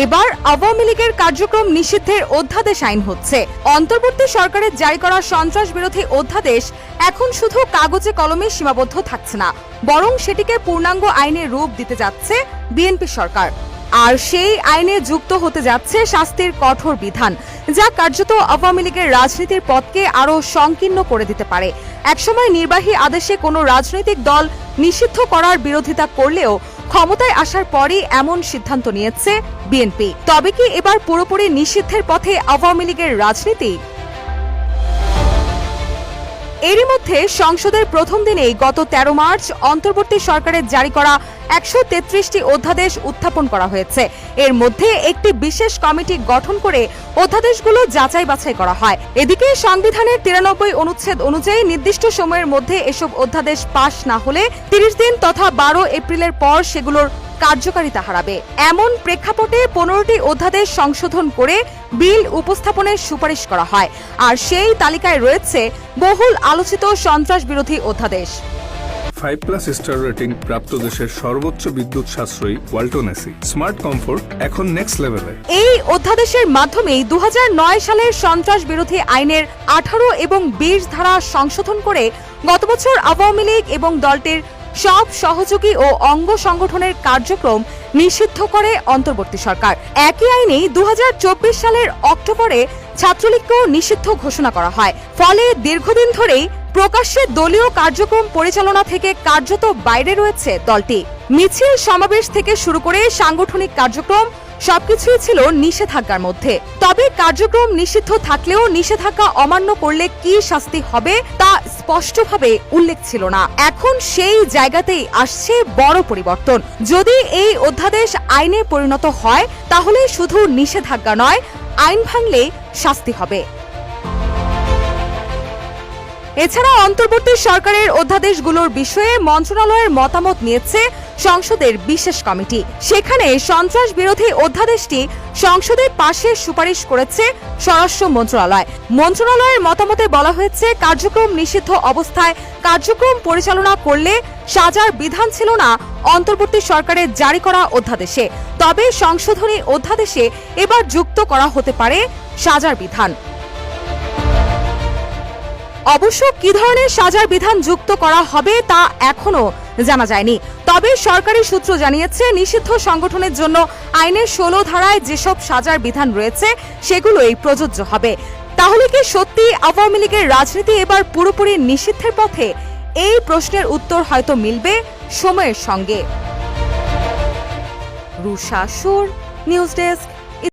এবার আওয়ামী লীগের কার্যক্রম নিষিদ্ধের অধ্যাদেশ আইন হচ্ছে। অন্তর্বর্তী সরকারের জারি করা সন্ত্রাস বিরোধী অধ্যাদেশ এখন শুধু কাগজে কলমে সীমাবদ্ধ থাকছে না, বরং সেটিকে পূর্ণাঙ্গ আইনের রূপ দিতে যাচ্ছে বিএনপি সরকার। আর সেই আইনে যুক্ত হতে যাচ্ছে শাস্তির কঠোর বিধান, যা কার্যত আওয়ামী লীগের রাজনীতির পথকে আরও সংকীর্ণ করে দিতে পারে। একসময় নির্বাহী আদেশে কোনো রাজনৈতিক দল নিষিদ্ধ করার বিরোধিতা করলেও ক্ষমতায় আসার পরই এমন সিদ্ধান্ত নিয়েছে বিএনপি। তবে কি এবার পুরোপুরি নিষিদ্ধের পথে আওয়ামী লীগের রাজনীতি? এরই মধ্যে সংসদের প্রথম দিনেই গত 13 মার্চ অন্তর্বর্তী সরকারের জারি করা 133টি অধ্যাদেশ উত্থাপন করা হয়েছে। এর মধ্যে একটি বিশেষ কমিটি গঠন করে অধ্যাদেশগুলো যাচাই বাছাই করা হয়। এদিকে সংবিধানের 93 অনুচ্ছেদ অনুযায়ী নির্দিষ্ট সময়ের মধ্যে এসব অধ্যাদেশ পাশ না হলে 30 দিন তথা 12 এপ্রিলের পর সেগুলোর কার্যকারিতা হারাবে। এমন প্রেক্ষাপটে 15টি অধ্যাদেশ সংশোধন করে বিল উপস্থাপনের সুপারিশ করা হয়। আর সেই তালিকায় রয়েছে বহুল আলোচিত সন্ত্রাস বিরোধী অধ্যাদেশ। 5+ স্টার রেটিং প্রাপ্ত দেশের সর্বোচ্চ বিদ্যুৎ সাশ্রয়ী ওয়ালটন এসি স্মার্ট কমফোর্ট এখন নেক্সট লেভেলে। এই অধ্যাদেশের মাধ্যমেই 2009 সালের সন্ত্রাস বিরোধী আইনের 18 এবং 20 ধারা সংশোধন করে গত বছর আওয়ামী লীগ এবং দলটির সব সহযোগী ও অঙ্গ সংগঠনের কার্যক্রম নিষিদ্ধ করে অন্তর্বর্তী সরকার। একই আইনে 2024 সালের অক্টোবরে ছাত্রলীগকেও নিষিদ্ধ ঘোষণা করা হয়। ফলে দীর্ঘদিন ধরেই প্রকাশ্যে দলীয় কার্যক্রম পরিচালনা থেকে কার্যত বাইরে রয়েছে দলটি। মিছিল সমাবেশ থেকে শুরু করে সাংগঠনিক কার্যক্রম সবকিছুই ছিল নিষেধাজ্ঞার মধ্যে। তবে কার্যক্রম নিষিদ্ধ থাকলেও নিষেধাজ্ঞা অমান্য করলে কি শাস্তি হবে তা স্পষ্টভাবে উল্লেখ ছিল না। এখন সেই জায়গাতেই আসছে বড় পরিবর্তন। যদি এই অধ্যাদেশ আইনে পরিণত হয় তাহলে শুধু নিষেধাজ্ঞা নয়, আইন ভাঙলে শাস্তি হবে। এছাড়া অন্তর্বর্তী সরকারের অধ্যাদেশগুলোর বিষয়ে মন্ত্রণালয়ের মতামত নিয়েছে সংসদের বিশেষ কমিটি। সেখানে সন্ত্রাস বিরোধী অধ্যাদেশটি সংসদে পাশের সুপারিশ করেছে স্বরাষ্ট্র মন্ত্রণালয়। মন্ত্রণালয়ের মতামতে বলা হয়েছে, কার্যক্রম নিষিদ্ধ অবস্থায় কার্যক্রম পরিচালনা করলে সাজার বিধান ছিল না অন্তর্বর্তী সরকারের জারি করা অধ্যাদেশে। তবে সংশোধনী অধ্যাদেশে এবার যুক্ত করা হতে পারে সাজার বিধান। অবশ্য কি ধরনের সাজার বিধান যুক্ত করা হবে তা এখনো জানা যায়নি। তবে সরকারি সূত্র জানিয়েছে, নিষিদ্ধ সংগঠনের জন্য আইনের 16 ধারায় যেসব সাজার বিধান রয়েছে সেগুলোই প্রযোজ্য হবে। তাহলে কি সত্যি আওয়ামী লীগের রাজনীতি এবার পুরোপুরি নিষিদ্ধের পথে? এই প্রশ্নের উত্তর হয়তো মিলবে সময়ের সঙ্গে। রুষা সুর, নিউজ ডেস্ক।